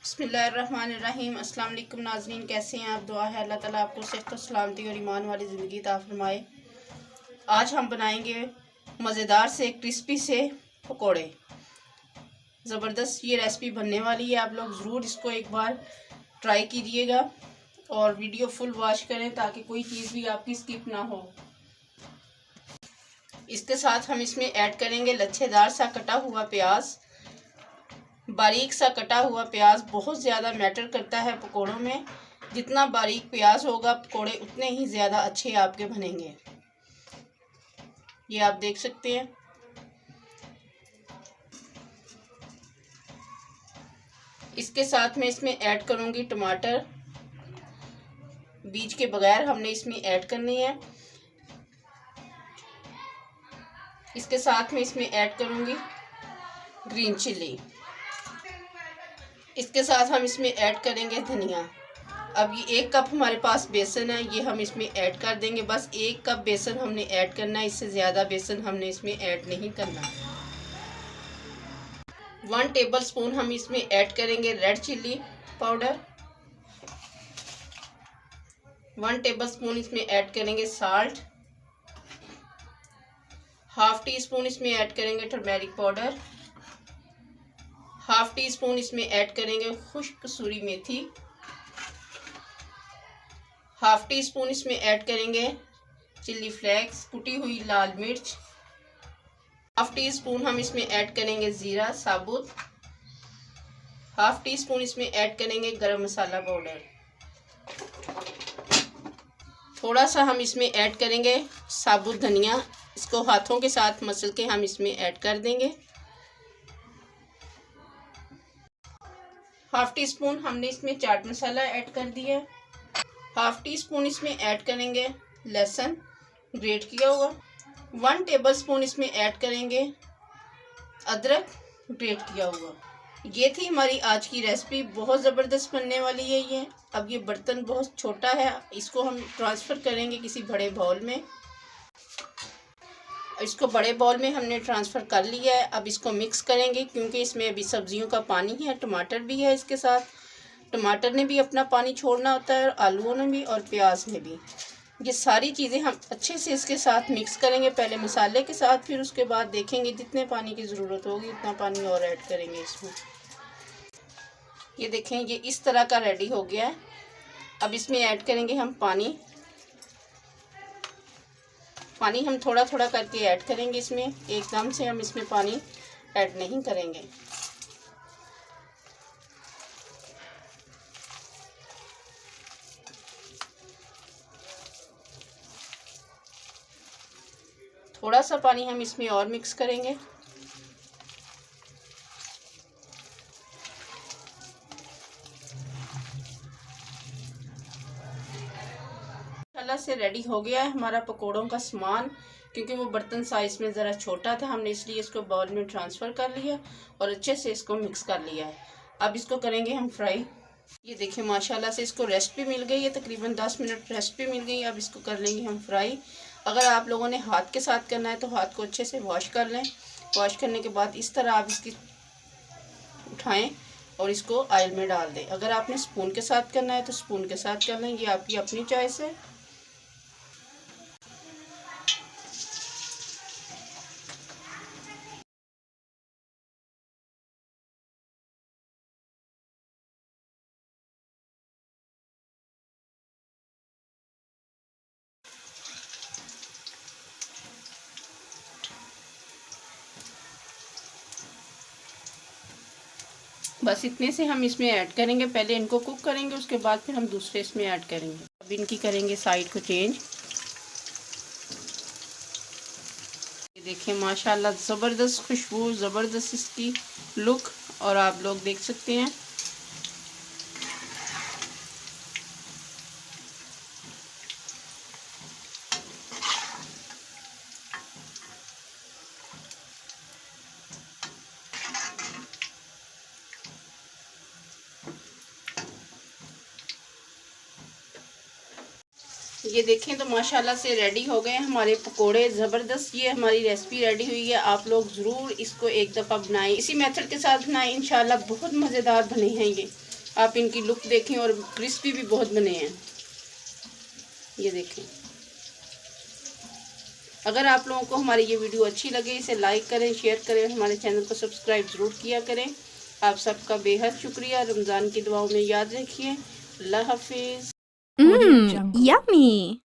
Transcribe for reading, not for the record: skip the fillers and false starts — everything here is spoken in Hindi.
बिस्मिल्लाहिर्रहमानिर्रहीम। अस्सलाम वालेकुम नाज़रीन, कैसे हैं आप? दुआ है अल्लाह ताला आपको सेहत और सलामती और ईमान वाली ज़िंदगी अता फरमाए। आज हम बनाएंगे मज़ेदार से क्रिस्पी से पकोड़े। ज़बरदस्त ये रेसिपी बनने वाली है। आप लोग ज़रूर इसको एक बार ट्राई कीजिएगा और वीडियो फुल वॉच करें ताकि कोई चीज़ भी आपकी स्किप ना हो। इसके साथ हम इसमें ऐड करेंगे लच्छेदार सा कटा हुआ प्याज। बारीक सा कटा हुआ प्याज बहुत ज़्यादा मैटर करता है पकोड़ों में। जितना बारीक प्याज होगा पकोड़े उतने ही ज़्यादा अच्छे आपके बनेंगे। ये आप देख सकते हैं। इसके साथ में इसमें ऐड करूँगी टमाटर, बीज के बगैर हमने इसमें ऐड करनी है। इसके साथ में इसमें ऐड करूँगी ग्रीन चिली। इसके साथ हम इसमें ऐड करेंगे धनिया। अब ये 1 कप हमारे पास बेसन है, ये हम इसमें ऐड कर देंगे। बस 1 कप बेसन हमने ऐड करना है, इससे ज़्यादा बेसन हमने इसमें ऐड नहीं करना। 1 टेबल स्पून हम इसमें ऐड करेंगे red chilli powder. 1 table spoon इसमें ऐड करेंगे साल्ट। हाफ टी स्पून इसमें ऐड करेंगे turmeric powder. Half tea spoon इसमें ऐड करेंगे खुश्क कसूरी मेथी। हाफ टी स्पून इसमें ऐड करेंगे चिल्ली फ्लेक्स, कुटी हुई लाल मिर्च। हाफ टी स्पून हम इसमें ऐड करेंगे ज़ीरा साबुत। हाफ टी स्पून इसमें ऐड करेंगे गरम मसाला पाउडर। थोड़ा सा हम इसमें ऐड करेंगे साबुत धनिया। इसको हाथों के साथ मसल के हम इसमें ऐड कर देंगे। हाफ टी स्पून हमने इसमें चाट मसाला ऐड कर दिया। हाफ टी स्पून इसमें ऐड करेंगे लहसुन ग्रेट किया हुआ। 1 टेबल स्पून इसमें ऐड करेंगे अदरक ग्रेट किया हुआ। ये थी हमारी आज की रेसिपी। बहुत ज़बरदस्त बनने वाली है ये। अब ये बर्तन बहुत छोटा है, इसको हम ट्रांसफ़र करेंगे किसी बड़े बाउल में। इसको बड़े बाउल में हमने ट्रांसफ़र कर लिया है। अब इसको मिक्स करेंगे क्योंकि इसमें अभी सब्जियों का पानी है, टमाटर भी है इसके साथ। टमाटर ने भी अपना पानी छोड़ना होता है, आलूओं ने भी और प्याज ने भी। ये सारी चीज़ें हम अच्छे से इसके साथ मिक्स करेंगे, पहले मसाले के साथ, फिर उसके बाद देखेंगे जितने पानी की ज़रूरत होगी उतना पानी और ऐड करेंगे इसमें। ये देखें, ये इस तरह का रेडी हो गया है। अब इसमें ऐड करेंगे हम पानी। पानी हम थोड़ा थोड़ा करके ऐड करेंगे इसमें, एकदम से हम इसमें पानी ऐड नहीं करेंगे। थोड़ा सा पानी हम इसमें और मिक्स करेंगे। से रेडी हो गया है हमारा पकोड़ों का सामान। क्योंकि वो बर्तन साइज में ज़रा छोटा था, हमने इसलिए इसको बाउल में ट्रांसफ़र कर लिया और अच्छे से इसको मिक्स कर लिया है। अब इसको करेंगे हम फ्राई। ये देखिए माशाल्लाह से इसको रेस्ट भी मिल गई है, तकरीबन 10 मिनट रेस्ट भी मिल गई। अब इसको कर लेंगे हम फ्राई। अगर आप लोगों ने हाथ के साथ करना है तो हाथ को अच्छे से वॉश कर लें। वॉश करने के बाद इस तरह आप इसकी उठाएँ और इसको ऑयल में डाल दें। अगर आपने स्पून के साथ करना है तो स्पून के साथ कर लें, ये आपकी अपनी चॉइस है। बस इतने से हम इसमें ऐड करेंगे। पहले इनको कुक करेंगे, उसके बाद फिर हम दूसरे इसमें ऐड करेंगे। अब इनकी करेंगे साइड को चेंज। ये देखिए माशाल्लाह ज़बरदस्त खुशबू, ज़बरदस्त इसकी लुक, और आप लोग देख सकते हैं। ये देखें तो माशाल्लाह से रेडी हो गए हमारे पकोड़े ज़बरदस्त। ये हमारी रेसिपी रेडी हुई है। आप लोग ज़रूर इसको एक दफ़ा बनाएं, इसी मेथड के साथ बनाएं, इंशाल्लाह बहुत मज़ेदार बने हैं ये। आप इनकी लुक देखें और क्रिस्पी भी बहुत बने हैं, ये देखें। अगर आप लोगों को हमारी ये वीडियो अच्छी लगे इसे लाइक करें, शेयर करें, हमारे चैनल को सब्सक्राइब ज़रूर किया करें। आप सबका बेहद शुक्रिया। रमज़ान की दुआओं में याद रखिए। अल्लाह हाफिज़। Yummy!